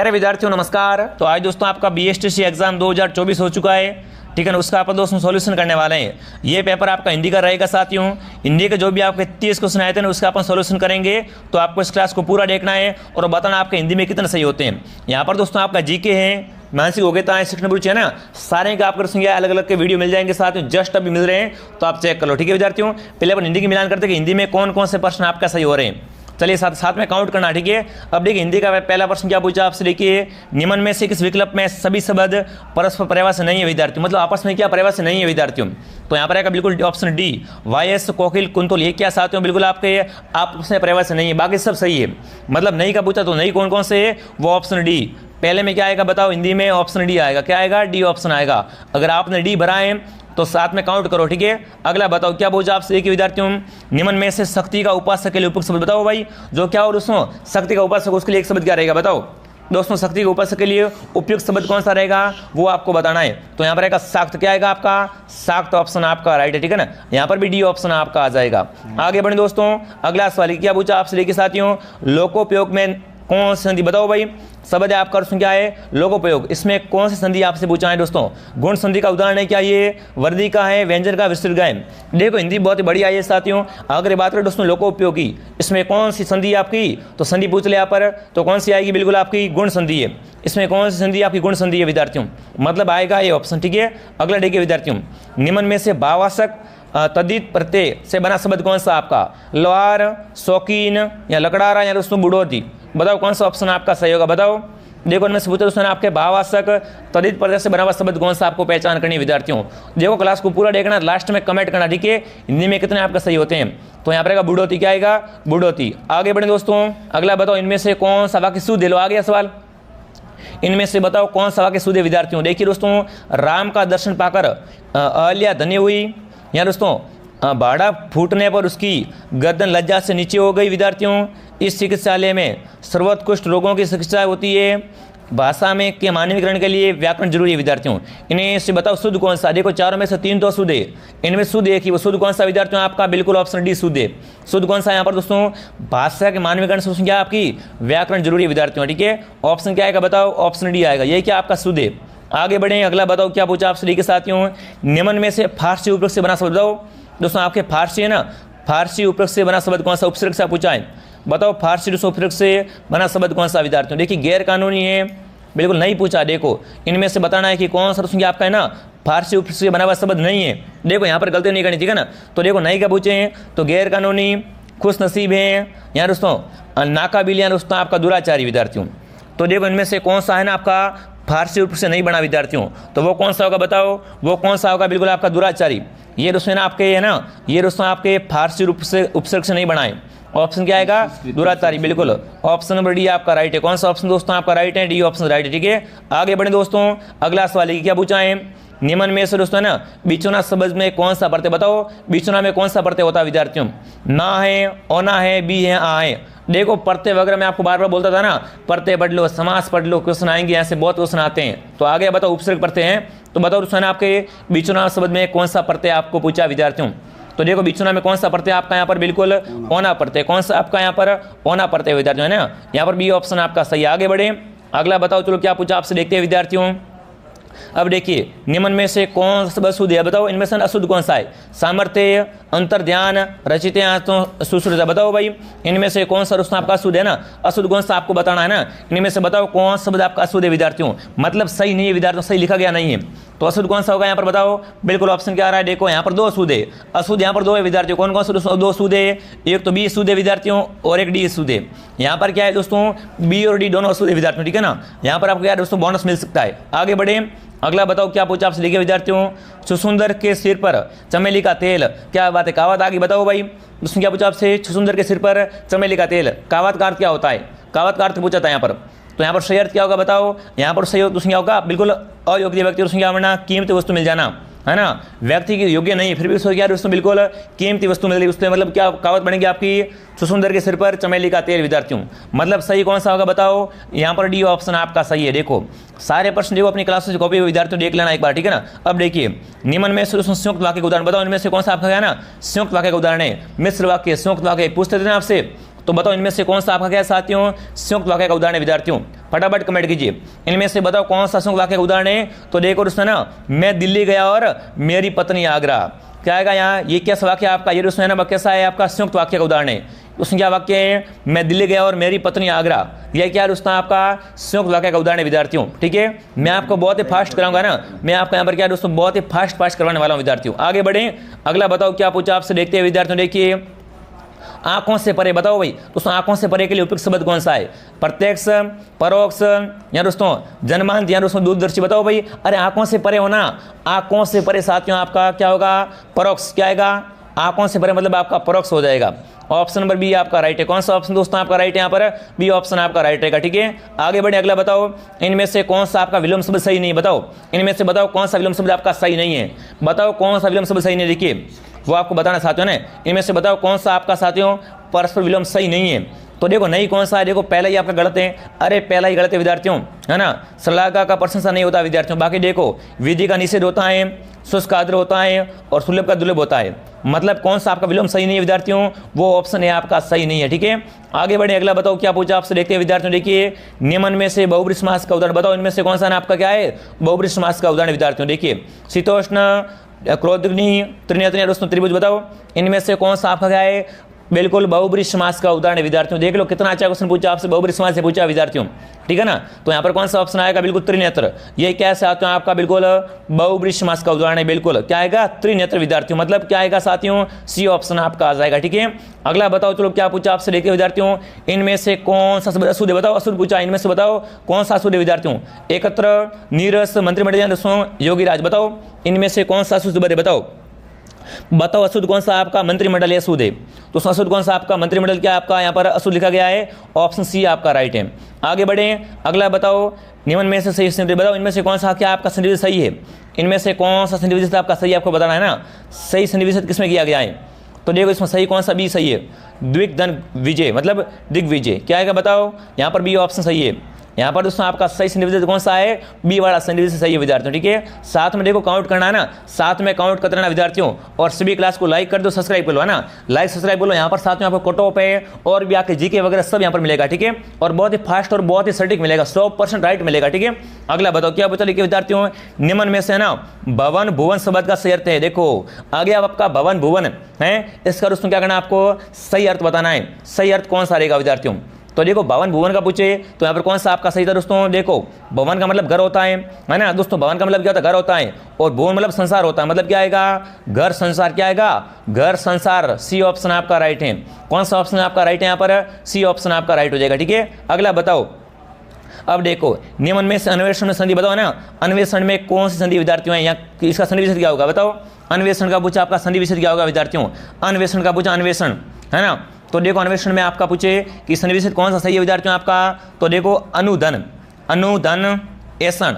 प्यारे विद्यार्थियों नमस्कार। तो आज दोस्तों आपका बीएसटीसी एग्जाम 2024 हो चुका है, ठीक है ना। उसका अपन दोस्तों सॉल्यूशन करने वाले हैं। ये पेपर आपका हिंदी का रहेगा साथियों। हिंदी के जो भी आपके 30 क्वेश्चन आए थे ना उसका अपन सॉल्यूशन करेंगे। तो आपको इस क्लास को पूरा देखना है और बताना आपके हिंदी में कितने सही होते हैं। यहाँ पर दोस्तों आपका जीके है, मानसिक योग्यता है, शिक्षण रुचि है ना, सारे का आपको अलग अलग के वीडियो मिल जाएंगे साथ में, जस्ट अभी मिल रहे हैं तो आप चेक कर लो, ठीक है विद्यार्थियों। पहले अपन हिंदी की मिलान करते हैं कि हिंदी में कौन कौन से प्रश्न आपका सही हो रहे हैं। चलिए साथ में काउंट करना, ठीक है। अब देखिए हिंदी का पहला प्रश्न क्या पूछा आपसे, देखिए निम्न में से किस विकल्प में सभी शब्द परस्पर पर्यायवाची नहीं है विद्यार्थियों, मतलब आपस में क्या पर्यायवाची नहीं है विद्यार्थियों। तो यहाँ पर आएगा बिल्कुल ऑप्शन डी, वायस कोकिल कुंतल, ये क्या साथियों बिल्कुल आपके आपस में पर्यायवाची नहीं है, बाकी सब सही है। मतलब नहीं का पूछा तो नहीं कौन कौन से है, वो ऑप्शन डी। पहले में क्या आएगा बताओ, हिंदी में ऑप्शन डी आएगा, क्या आएगा, डी ऑप्शन आएगा। अगर आपने डी भरा है तो साथ में काउंट करो, ठीक है। अगला बताओ क्या पूछा आपसे, देखिए विद्यार्थियों निम्न में से शक्ति का उपासक के लिए उपयुक्त शब्द बताओ भाई। जो क्या हो दोस्तों, शक्ति का उपासक, उसके लिए एक शब्द क्या रहेगा बताओ दोस्तों। शक्ति के उपासक के लिए उपयुक्त शब्द कौन सा रहेगा वो आपको बताना है। तो यहाँ पर आएगा शाक्त, क्या आएगा आपका, शाक्त ऑप्शन आपका राइट है, ठीक है ना। यहाँ पर भी डी ऑप्शन आपका आ जाएगा। आगे बढ़े दोस्तों, अगला सवाल क्या पूछा आपसे, देखिए साथियों लोकोपयोग में कौन सी संधि बताओ भाई। शब्द है आपका प्रश्न क्या है, लोकोपयोग, इसमें कौन सी संधि आपसे पूछा है दोस्तों। गुण संधि का उदाहरण है क्या, ये वर्दी का है, व्यंजन का, विस्तृत का है। देखो हिंदी बहुत ही बढ़िया है साथियों। अगर बात करें दोस्तों लोकोपयोगी, इसमें कौन सी संधि आपकी, तो संधि पूछ ले यहाँ पर, तो कौन सी आएगी, बिल्कुल आपकी गुण संधि है। इसमें कौन सी संधि आपकी गुण संधि है विद्यार्थियों, मतलब आएगा ये ऑप्शन, ठीक है। अगला देखिए विद्यार्थियों, निम्न में से भावासक तद्धित प्रत्यय से बना शब्द कौन सा आपका, लोहार, शौकीन या लकड़ारा या दोस्तों बुढ़ोती, बताओ कौन सा ऑप्शन आपका सही होगा बताओ। देखो इनमें से पूछा दोस्तों आपके भावासक तद्धित प्रत्यय से बना हुआ शब्द कौन सा आपको पहचान करनी है विद्यार्थियों। देखो क्लास को पूरा देखना, लास्ट में कमेंट करना, ठीक है, हिंदी में कितने आपका सही होते हैं। तो यहाँ पर आएगा बुढ़ोती, क्या आएगा, बुढ़ोती। आगे बढ़े दोस्तों, अगला बताओ इनमें से कौन सा वाक्य शुद्ध है, लो आ गया सवाल, इनमें से बताओ कौन सा वाक्य शुद्ध है विद्यार्थियों। देखिए दोस्तों, राम का दर्शन पाकर अहल्या धन्य हुई, या दोस्तों बाड़ा फूटने पर उसकी गर्दन लज्जा से नीचे हो गई विद्यार्थियों। इस चिकित्सालय में सर्वोत्कृष्ट रोगों की चिकित्सा होती है। भाषा में के मानवीकरण के लिए व्याकरण जरूरी है विद्यार्थियों। इन्हें से बताओ शुद्ध कौन सा। देखो चारों में से तीन तो शुद्ध है, इनमें शुद्ध एक ही, वो शुद्ध कौन सा विद्यार्थियों आपका, बिल्कुल ऑप्शन डी शुद्ध है। शुद्ध कौन सा यहाँ पर दोस्तों, भाषा के मानवीकरण से क्या आपकी व्याकरण जरूरी है विद्यार्थियों, ठीक है। ऑप्शन क्या आएगा बताओ, ऑप्शन डी आएगा, ये क्या आपका शुद्ध है। आगे बढ़े, अगला बताओ क्या पूछा आपसे, ठीक है साथियों, निम्न में से फारसी उपयुक्त से बना शब्द बताओ। दोस्तों आपके फारसी है ना, फारसी उपयुक्त से बना शब्द कौन सा, उपसर्ग से पूछा है, बताओ फारसी उपसर्ग से बना शब्द कौन सा विद्यार्थियों। देखिए गैर कानूनी है, बिल्कुल नहीं पूछा। देखो इनमें से बताना है कि कौन सा दोस्तों आपका है ना फारसी उपसर्ग से बना हुआ शब्द नहीं है। देखो यहाँ पर गलती नहीं करनी, ठीक है ना। तो देखो नहीं का पूछे हैं तो गैर कानूनी, खुश नसीब है, यहाँ दोस्तों नाकाबिल, यहाँ दोस्तों आपका दुराचारी विद्यार्थियों। तो देखो इनमें से कौन सा है ना आपका फारसी उपसर्ग से नहीं बना विद्यार्थियों, तो वो कौन सा होगा बताओ, वो कौन सा होगा, बिल्कुल आपका दुराचारी। ये दोस्तों ना आपके है ना, ये दोस्तों आपके फारसी उपसर्ग से नहीं बनाए। ऑप्शन क्या आएगा, दुराचारी, बिल्कुल ऑप्शन नंबर डी आपका राइट है। कौन सा ऑप्शन दोस्तों आपका राइट है, डी ऑप्शन राइट है, ठीक है। आगे बढ़े दोस्तों, अगला सवाल क्या पूछा है, निम्न में से दोस्तों है ना बिचौना शब्द में कौन सा प्रत्यय बताओ। बिचौना में कौन सा प्रत्यय होता है विद्यार्थियों, ना है, ओना है, बी है, आ है। देखो प्रत्यय वगैरह मैं आपको बार बार बोलता था ना, प्रत्यय पढ़ लो, समास पढ़ लो, क्वेश्चन आएंगे यहाँ से बहुत क्वेश्चन आते हैं। तो आगे बताओ उपसर्ग प्रत्यय हैं, तो बताओ दोस्तों आपके बिचौना शब्द में कौन सा प्रत्यय आपको पूछा विद्यार्थियों। तो देखो बिचौना में कौन सा प्रत्यय आपका यहाँ पर, बिल्कुल ओना प्रत्यय, कौन सा आपका यहाँ पर ओना प्रत्यय विद्यार्थियों है ना, यहाँ पर बी ऑप्शन आपका सही। आगे बढ़े, अगला बताओ चलो क्या पूछा आपसे, देखते हैं विद्यार्थियों। अब देखिए निम्न में से कौन सा शुद्ध है बताओ, इनमें से अशुद्ध कौन सा है, सामर्थ्य, अंतर ध्यान, रचित सुश्रुता, बताओ भाई इनमें से कौन सा दोस्तों आपका अशुद्ध है ना, अशुद्ध कौन सा आपको बताना है ना। इनमें से बताओ कौन सा शब्द आपका अशुद्ध है विद्यार्थियों, मतलब सही नहीं है विद्यार्थियों, सही लिखा गया नहीं है। तो अशुद्ध कौन सा होगा यहाँ पर बताओ, बिल्कुल ऑप्शन क्या आ रहा है, देखो यहाँ पर दो अशुद्ध है, अशुद्ध यहाँ पर दो है विद्यार्थियों। कौन कौन से दो अशुद्ध है, एक तो बी अशुद्ध है विद्यार्थियों और एक डी अशुद्ध है। यहाँ पर क्या है दोस्तों, बी और डी दोनों अशुद्ध है विद्यार्थियों, ठीक है ना। यहाँ पर आपको क्या दोस्तों बोनस मिल सकता है। आगे बढ़े, अगला बताओ क्या पूछा आपसे, लिखिए विद्यार्थियों, छुछुंदर के सिर पर चमेली का तेल, क्या बात है, कहावत आगे बताओ भाई। दोस्तों क्या पूछा आपसे, छुछुंदर के सिर पर चमेली का तेल, कहावत का अर्थ क्या होता है, कहावत का अर्थ पूछा था यहाँ पर। तो यहाँ पर सही अर्थ क्या होगा बताओ, यहाँ पर सही दोस्तों क्या होगा, बिल्कुल अयोग्य व्यक्ति दोस्तों क्या बनना, कीमती वस्तु मिल जाना है ना। व्यक्ति की योग्य नहीं फिर भी उसको क्या दोस्तों बिल्कुल कीमती वस्तु मिल रही, उसमें मतलब क्या कहावत बनेगी आपकी, छुछुंदर के सिर पर चमेली का तेल विद्यार्थियों। मतलब सही कौन सा होगा बताओ, यहाँ पर डी ऑप्शन आपका सही है। देखो सारे प्रश्न देखो अपनी क्लास से कॉपी विद्यार्थियों देख लेना एक बार, ठीक है ना। अब देखिए निम्न में से संयुक्त वाक्य का उदाहरण बताओ, इनमें से कौन सा आपका है ना संयुक्त वाक्य का उदाहरण है। मिश्र वाक्य, संयुक्त वाक्य पूछते थे ना आपसे, तो बताओ इनमें से कौन सा आपका क्या है साथियों, संयुक्त वाक्य का उदाहरण है विद्यार्थियों, फटाफट कमेंट कीजिए। इनमें से बताओ कौन सा संयुक्त वाक्य का उदाहरण है। तो देखो दोस्तों ना, मैं दिल्ली गया और मेरी पत्नी आगरा, क्या आएगा यहाँ, ये कैसा वाक्य आपका, ये दोस्तों है ना कैसा है आपका संयुक्त वाक्य का उदाहरण है। उसमें क्या वाक्य है, मैं दिल्ली गया और मेरी पत्नी आगरा, यह क्या दोस्तों आपका संयुक्त वाक्य का उदाहरण है विद्यार्थियों। ठीक है, मैं आपको बहुत ही फास्ट कराऊंगा ना, मैं आपको यहाँ पर क्या दोस्तों बहुत ही फास्ट करवाने वाला हूँ विद्यार्थियों। आगे बढ़े, अगला बताओ क्या पूछा आपसे, देखते हैं विद्यार्थियों। देखिए आंखों से परे, बताओ भाई दोस्तों आंखों से परे के लिए उपयुक्त शब्द कौन सा है, प्रत्यक्ष, परोक्ष या दोस्तों जनमानस या दोस्तों दूरदर्शी। बताओ भाई, अरे आंखों से परे होना, आंखों से परे साथियों आपका क्या होगा, परोक्ष। क्या आएगा, आंखों से परे मतलब आपका परोक्ष हो जाएगा। ऑप्शन नंबर बी आपका राइट है। कौन सा ऑप्शन दोस्तों आपका राइट है, यहाँ पर बी ऑप्शन आपका राइट रहेगा। ठीक है, आगे बढ़े, अगला बताओ इनमें से कौन सा आपका विलोम शब्द सही नहीं, बताओ इनमें से बताओ कौन सा विलोम शब्द आपका सही नहीं है, बताओ कौन सा विलोम शब्द सही नहीं। देखिए वो आपको बताना साथियों ने, इनमें से बताओ कौन सा आपका साथियों परस्पर विलोम सही नहीं है। तो देखो नहीं कौन सा है, देखो पहला ही आपका गलत है, अरे पहला ही गलत है विद्यार्थियों, है ना। श्लाघा का प्रशंसा नहीं होता विद्यार्थियों। बाकी देखो विधि का निषेध होता है, शुष्क आदर होता है और सुलभ का दुर्लभ होता है। मतलब कौन सा आपका विलोम सही नहीं है विद्यार्थियों, वो ऑप्शन है आपका सही नहीं है। ठीक है, आगे बढ़े, अगला बताओ क्या पूछा आपसे, देखते हैं विद्यार्थियों। देखिए निम्न में से बहुब्रीहि समास का उदाहरण बताओ, इनमें से कौन सा ना आपका क्या है बहुब्रीहि समास का उदाहरण विद्यार्थियों। देखिए शीतोष्ण, क्रोधग्नि, त्रिनेत्र दोस्तों त्रिभुज, बताओ इनमें से कौन सा आपका क्या है बिल्कुल बहुब्रीहि समास का उदाहरण है विद्यार्थियों। देख लो कितना अच्छा क्वेश्चन पूछा आपसे, बहुब्रीहि समास से पूछा विद्यार्थियों। ठीक है ना, तो यहाँ पर कौन सा ऑप्शन आएगा, बिल्कुल त्रिनेत्र। ये क्या साथियों आपका बिल्कुल बहुब्रीहि समास का उदाहरण है, बिल्कुल क्या आएगा त्रिनेत्र विद्यार्थियों। मतलब क्या आएगा साथियों, सी ऑप्शन आपका आ जाएगा। ठीक है, अगला बताओ, चलो क्या पूछा आपसे, देखिए विद्यार्थियों इनमें से कौन सा अशुद्ध, बताओ अशुद्ध पूछा, इनमें से बताओ कौन सा अशुद्ध विद्यार्थियों। एकत्र, नीरस, मंत्रिमंडल दोस्तों, योगीराज, बताओ इनमें से कौन सा अशुद्ध बने, बताओ अशुद्ध कौन सा आपका मंत्रिमंडल है, अशुद्ध है। तो अशुद्ध कौन सा आपका मंत्रिमंडल, क्या आपका यहाँ पर अशुद्ध लिखा गया है, ऑप्शन सी आपका राइट है। आगे बढ़े, अगला बताओ निम्न में से सही संधि, बताओ इनमें से कौन सा क्या आपका संधि सही है, इनमें से कौन सा संधि विशेष आपका सही, आपको बताना है ना, सही संधि विशेष किसमें किया गया है। तो देखो इसमें सही कौन सा, बी सही है, द्विगधन विजय मतलब दिग्विजय, क्या आएगा बताओ, यहाँ पर बी ऑप्शन सही है। यहाँ पर दोस्तों आपका सही संधि विशेष कौन सा है, बी वाला संधि विशेष सही है विद्यार्थियों। ठीक है, साथ में देखो काउंट करना है ना, साथ में काउंट करना विद्यार्थियों, और सभी क्लास को लाइक कर दो, सब्सक्राइब कर लो, है ना, लाइक सब्सक्राइब बोलो। यहाँ पर साथ में आपको कोटॉप है और भी आपके जीके वगैरह सब यहाँ पर मिलेगा। ठीक है, और बहुत ही फास्ट और बहुत ही सटीक मिलेगा, 100% राइट मिलेगा। ठीक है, अगला बताओ क्या बता लिखिए विद्यार्थियों, निम्न में से ना भवन भुवन शब्द का सही अर्थ है। देखो आगे अब आपका भवन भुवन है, इसका दोस्तों क्या करना है, आपको सही अर्थ बताना है। सही अर्थ कौन सा रहेगा विद्यार्थियों। तो देखो भवन भुवन का पूछे तो यहाँ पर कौन सा आपका सही था दोस्तों। देखो भवन का मतलब घर होता है ना दोस्तों, भवन का मतलब क्या होता है, घर होता है, और भुवन मतलब संसार होता है, मतलब क्या आएगा, घर संसार, क्या आएगा, घर संसार। सी ऑप्शन आपका राइट है। कौन सा ऑप्शन आपका राइट है, यहाँ पर सी ऑप्शन आपका राइट हो जाएगा। ठीक है, अगला बताओ, अब देखो निम्न में से अन्वेषण में संधि बताओ ना, अन्वेषण में कौन सी संधि विद्यार्थियों है, यहाँ इसका संधि विशेष क्या होगा बताओ। अन्वेषण का पूछा आपका संधि विशेष क्या होगा विद्यार्थियों, अन्वेषण का पूछा अन्वेषण, है ना। तो देखो अन्वेषण में आपका पूछे कि संधि विशेष कौन सा सही है विद्यार्थियों आपका, तो देखो अनुधन, अनुधन ऐसन,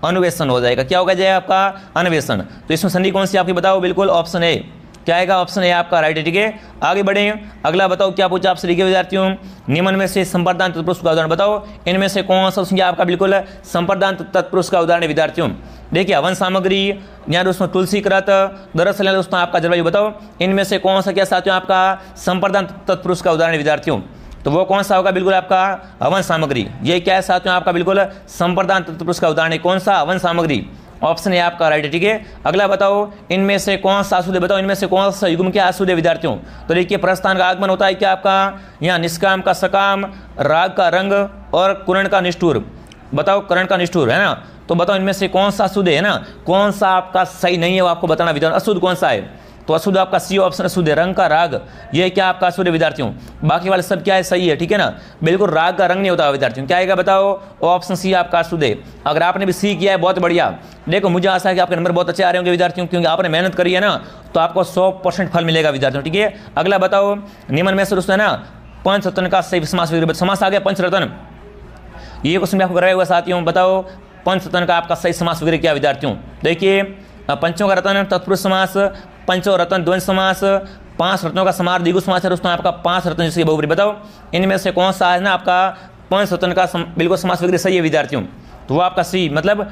अनुवेशन हो जाएगा, क्या होगा जाएगा आपका अन्वेषण। तो इसमें संधि कौन सी आपकी बताओ, बिल्कुल ऑप्शन ए, क्या आएगा, ऑप्शन ए आपका राइट है। ठीक है, आगे बढ़े, अगला बताओ क्या पूछा आपसे लिखिए विद्यार्थियों, निम्न में से संप्रदान तत्पुरुष का उदाहरण बताओ, इनमें से कौन सा आपका बिल्कुल संप्रदान तत्पुरुष का उदाहरण है विद्यार्थियों। देखिए हवन सामग्री, यहाँ दोस्तों तुलसी कृत, दरअसल दोस्तों आपका जलवायु, बताओ इनमें से कौन सा क्या साथियों आपका संप्रदान तत्पुरुष का उदाहरण है विद्यार्थियों। तो वो कौन सा होगा, बिल्कुल आपका हवन सामग्री। ये क्या है साथियों आपका बिल्कुल संप्रदान तत्पुरुष का उदाहरण है, कौन सा, हवन सामग्री, ऑप्शन है आपका राइट है। ठीक है, अगला बताओ इनमें से कौन सा अशुद्ध, बताओ इनमें से कौन सा युग्म क्या अशुद्ध है विद्यार्थियों। तो देखिए प्रस्थान का आगमन होता है क्या आपका, यहाँ निष्काम का सकाम, राग का रंग और कुरण का निष्ठुर, बताओ करण का निष्ठुर, है ना। तो बताओ इनमें से कौन सा अशुद्ध है ना, कौन सा आपका सही नहीं है वो आपको बताना विद्यार्थियों। अशुद्ध कौन सा है, तो अशुद्ध आपका सी ऑप्शन अशुद्ध है, रंग का राग, ये क्या आपका अशुद्ध है विद्यार्थियों। बाकी वाले सब क्या है, सही है। ठीक है ना, बिल्कुल राग का रंग नहीं होता विद्यार्थियों, क्या आएगा बताओ, ऑप्शन सी आपका अशुद्ध है। अगर आपने भी सी किया है बहुत बढ़िया, देखो मुझे आशा है कि आपके नंबर बहुत अच्छे आ रहे होंगे विद्यार्थियों, क्योंकि आपने मेहनत करी है ना, तो आपको 100% फल मिलेगा विद्यार्थियों। ठीक है, अगला बताओ निम्न में से दोस्तों है ना पंचरत्न का सही समास, समास आ गया पंचरत्न, ये क्वेश्चन भी आपको कराया हुआ साथियों। बताओ पंचरत्न का आपका सही समास वगैरह क्या विद्यार्थियों। देखिए पंचों का रत्न तत्पुरुष समास, पंचो रत्न द्वंद्व समास, 5 रत्नों का समार द्विगु समास है दोस्तों आपका, 5 रत्न जिसकी बहुब्रीहि, बताओ इनमें से कौन सा है ना आपका पंच रत्न का बिल्कुल समास वगैरह सही है विद्यार्थियों। तो वो आपका सी, मतलब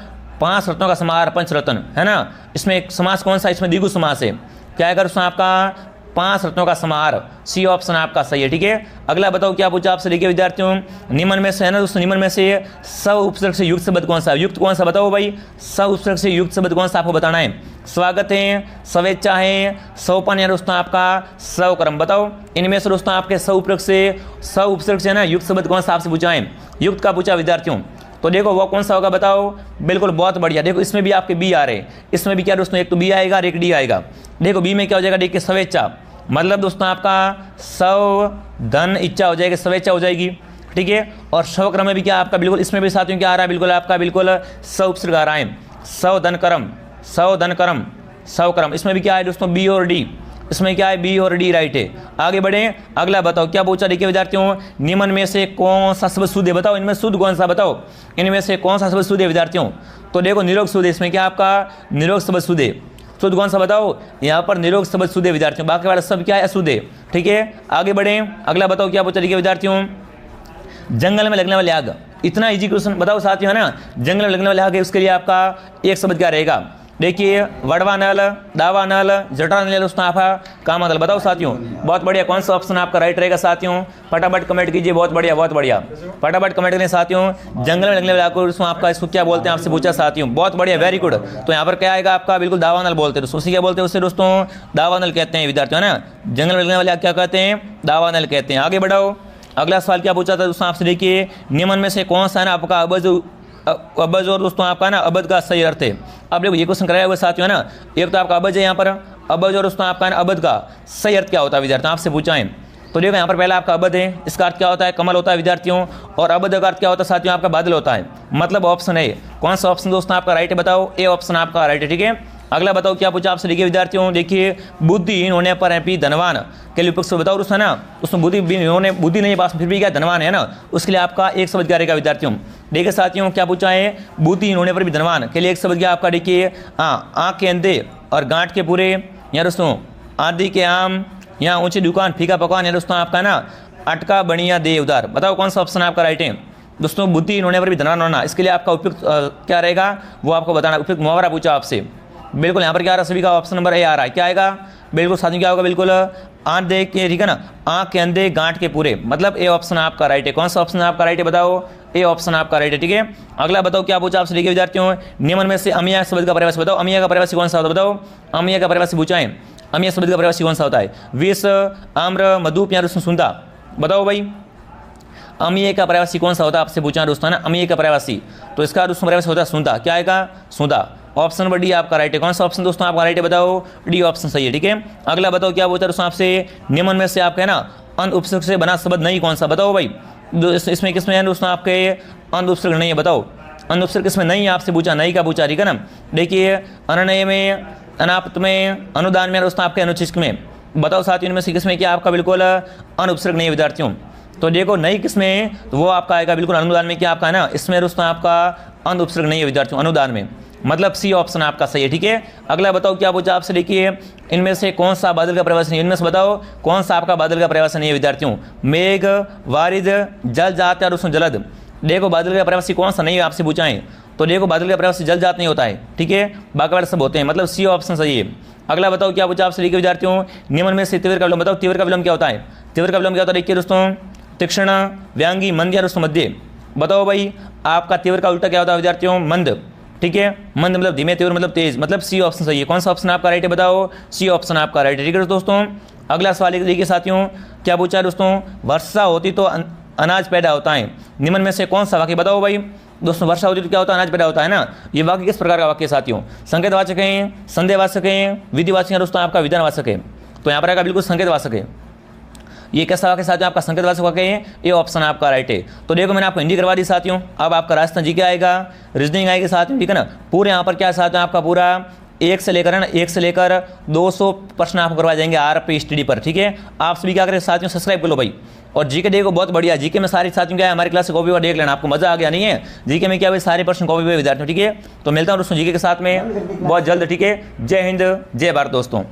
5 रत्नों का समार पंच रत्न, है ना। इसमें एक समास कौन सा, इसमें द्विगु समास है, क्या आएगा दोस्तों आपका 5 रत्नों का समाहार, सी ऑप्शन आपका सही है। ठीक है, अगला बताओ क्या पूछा आपसे, देखिए विद्यार्थियों, निम्न में से है ना दोस्तों, निम्न में से स उपसर्ग से युक्त शब्द कौन सा है? युक्त कौन सा बताओ भाई, स उपसर्ग से युक्त शब्द कौन सा आपको बताना है? स्वागत है, स्वेच्छा है, सोपन है दोस्तों आपका स्वक्रम। बताओ इनमें से दोस्तों आपके स उपसर्ग से ना युक्त शब्द कौन सा आपसे पूछा है? युक्त का पूछा विद्यार्थियों, तो देखो वो कौन सा होगा बताओ। बिल्कुल बहुत बढ़िया, देखो इसमें भी आपके बी आ रहे हैं, इसमें भी क्या दोस्तों, एक तो बी आएगा और एक डी आएगा। देखो बी में क्या हो जाएगा, देखिए स्वेच्छा, मतलब दोस्तों आपका स्व धन इच्छा हो जाएगी, स्वेच्छा हो जाएगी। ठीक है, और स्वक्रम में भी क्या आपका बिल्कुल, इसमें भी साथियों क्या आ रहा है, बिल्कुल आपका बिल्कुल स उपसर्ग आ रहा है, सव धन स्वक्रम। इसमें भी क्या है दोस्तों, बी और डी, इसमें क्या है, बी और डी राइट है। आगे बढ़े, अगला बताओ क्या पूछा, देखिए विद्यार्थियों, निम्न में से कौन सा शब्द शुद्ध है? बताओ इनमें शुद्ध कौन सा बताओ, इनमें से कौन सा शब्द शुद्ध है विद्यार्थियों? तो देखो निरोग शुद्ध है, इसमें क्या आपका निरोग शब्द शुद्ध है। शुद्ध कौन सा बताओ, यहाँ पर निरोग शब्द शुद्ध है विद्यार्थियों, बाकी वाला सब क्या है, अशुद्ध है। ठीक है, आगे बढ़े, अगला बताओ क्या पूछा, देखिए विद्यार्थियों, जंगल में लगने वाले आग, इतना इजी क्वेश्चन बताओ साथियों, है ना। जंगल में लगने वाले आग है, उसके लिए आपका एक शब्द क्या रहेगा? देखिए वड़वा नल, दावा नल, जटा नल, दोस्तों आपका कामा नल। बताओ साथियों, बहुत बढ़िया, कौन सा ऑप्शन आपका राइट रहेगा साथियों? फटाफट कमेंट कीजिए, बहुत बढ़िया बहुत बढ़िया, फटाफट कमेंट करें साथियों। जंगल में लगने वाले आग दोस्तों आपका इसको क्या बोलते हैं, आपसे पूछा साथियों, बहुत बढ़िया, वेरी गुड। तो यहाँ पर क्या आएगा आपका, बिल्कुल दावा नल बोलते हैं दोस्तों, उसी क्या बोलते हैं उससे दोस्तों, दावा नल कहते हैं विद्यार्थियों, है ना। जंगल में लगने वाले आग क्या कहते हैं, दावा नल कहते हैं। आगे बढ़ाओ, अगला सवाल क्या पूछा था दोस्तों आपसे, देखिए निम्न में से कौन सा है ना आपका अबज और दोस्तों आपका ना अबद का सही अर्थ है। अब देखो ये क्वेश्चन कराया हुआ साथियों, है ना। एक तो आपका अबज है यहाँ पर, अबज और दोस्तों आपका ना अबद का सही अर्थ क्या होता है विद्यार्थियों, आपसे पूछा है। तो देखो यहाँ पर पहला आपका अबद है, इसका अर्थ क्या होता है, कमल होता है विद्यार्थियों, और अबद का अर्थ क्या होता है साथियों, आपका बादल होता है। मतलब ऑप्शन है, कौन सा ऑप्शन दोस्तों आपका राइट है बताओ, ए ऑप्शन आपका राइट है। ठीक है, अगला बताओ क्या पूछा आपसे, देखिए विद्यार्थियों, देखिए बुद्धिहीन होने पर है धनवान के लिए उपयुक्त बताओ दोस्तों, है ना। उसमें बुद्धि नहीं पास फिर भी क्या धनवान है ना, उसके लिए आपका एक शब्द क्या रहेगा विद्यार्थियों। देखिए साथियों क्या पूछा है, बुद्धिहीन होने पर भी धनवान के लिए एक शब्द क्या आपका, देखिए आँख के अंधे और गांठ के पूरे, या दोस्तों आदि के आम, या ऊंची दुकान फीका पकवान, या दोस्तों आपका ना अटका बनिया दे उधार। बताओ कौन सा ऑप्शन आपका राइट है दोस्तों। बुद्धिहीन होने पर भी धनवान होना, इसके लिए आपका उपयुक्त क्या रहेगा वो आपको बताना, उपयुक्त मुहावरा पूछा आपसे। बिल्कुल यहाँ पर क्या आ रहा है, सभी का ऑप्शन नंबर ए आ रहा है। क्या आएगा, बिल्कुल साथियों क्या होगा, बिल्कुल आँख देख के, ठीक है ना, आँख के अंधे गांठ के पूरे, मतलब ए ऑप्शन आपका राइट है। कौन सा ऑप्शन आपका राइट है बताओ, ए ऑप्शन आपका राइट है। ठीक है, अगला बताओ क्या पूछा आपसे, देखिए विद्यार्थियों, निम्न में से अमिया शब्द का परिभाषा बताओ। अमिया का परिभाषा कौन सा होता है बताओ, अमिया का परिभाषा पूछा है, अमिया शब्द का परिभाषा कौन सा होता है? विष, आम्र, मधु, या सुनता। बताओ भाई अमीय का पर्यायवाची कौन सा होता है, आपसे पूछा दोस्तों ना, अमीय का पर्यायवाची, तो इसका दोस्तों पर्यायवाची होता है सुंदा। क्या आएगा, सुंदा। ऑप्शन नंबर डी आपका राइट है। कौन सा ऑप्शन दोस्तों आपका राइट है बताओ, डी ऑप्शन सही है। ठीक है, अगला बताओ क्या पूछा दोस्तों आपसे, निम्न में से आपका है ना अन उपसर्ग से बना शब्द नहीं कौन सा, बताओ भाई। इसमें किसमें है दोस्तों आपके अन उपसर्ग नहीं है, बताओ अन उपसर्ग किसमें नहीं है, आपसे पूछा, नहीं का पूछा, ठीक है ना। देखिए अननय में, अनाप्त में, अनुदान में, दोस्तों आपके अनुचित में। बताओ साथियों इनमें से किसमें क्या आपका बिल्कुल अन उपसर्ग नहीं है विद्यार्थियों। तो देखो नहीं किसमें, तो वो आपका आएगा बिल्कुल अनुदान में। क्या आपका है ना, इसमें दोस्तों आपका अन उपसर्ग नहीं है विद्यार्थियों, अनुदान में, मतलब सी ऑप्शन आपका सही है। ठीक है, अगला बताओ क्या पूछा आपसे, देखिए इनमें से कौन सा बादल का पर्यायवाची नहीं है, इनमें से बताओ कौन सा आपका बादल का पर्यायवाची नहीं है विद्यार्थियों। मेघ, वारिद, जल जात और उसमें जलद। देखो बादल का पर्यायवाची कौन सा नहीं है, आपसे पूछा है, तो देखो बादल का पर्यायवाची जल जात नहीं होता है। ठीक है, बाकी वाले सब होते हैं, मतलब सी ऑप्शन सही है। अगला बताओ क्या पूछा आपसे, देखिए विद्यार्थियों, निम्न में से तीव्र का विलोम बताओ। तीव्र का विलोम क्या होता है, तीव्र का विलोम क्या होता है, देखिए दोस्तों तीक्ष्ण, व्यांगी, मंद या दोस्तों मध्य। बताओ भाई आपका तीव्र का उल्टा क्या होता है विद्यार्थियों, मंद। ठीक है, मंद मतलब धीमे, तीव्र मतलब तेज, मतलब सी ऑप्शन सही है। कौन सा ऑप्शन आपका राइट है बताओ, सी ऑप्शन आपका राइट है। ठीक है दोस्तों, अगला सवाल देखिए साथियों क्या पूछा है दोस्तों, वर्षा होती तो अनाज पैदा होता है, निम्न में से कौन सा वाक्य बताओ भाई। दोस्तों वर्षा होती तो क्या होता है, अनाज पैदा होता है ना। ये वाक्य किस प्रकार का वाक्य साथियों, संकेतवाचक है, संदेहवाचक है, विधिवाचक है, दोस्तों आपका विधानवाचक है। तो यहाँ पर आएगा बिल्कुल संकेतवाचक है। ये कैसा वाक्य साथियों, आपका संकेतवाचक वाक्य है, ये ऑप्शन आपका राइट है। तो देखो मैंने आपको हिंदी करवा दी साथियों, अब आपका राजस्थान जी क्या आएगा, रीजनिंग आएगी साथियों, ठीक है ना। पूरे यहाँ पर क्या साथियों आपका पूरा 1 से लेकर है ना 1 से लेकर 200 प्रश्न आपको करवाए जाएंगे आरपी स्टडी पर। ठीक है, आप सभी क्या करें साथियों, सब्सक्राइब कर लो भाई। और जीके देखो बहुत बढ़िया, जीके में सारी साथियों क्या है, हमारी क्लास से कॉपी पर देख लेना, आपको मजा आ गया नहीं है। जीके में क्या हुआ, सारे प्रश्न कॉपी पर विद्यार्थियों। ठीक है, तो मिलता हूँ दोस्तों जीके के साथ में बहुत जल्द। ठीक है, जय हिंद, जय भारत दोस्तों।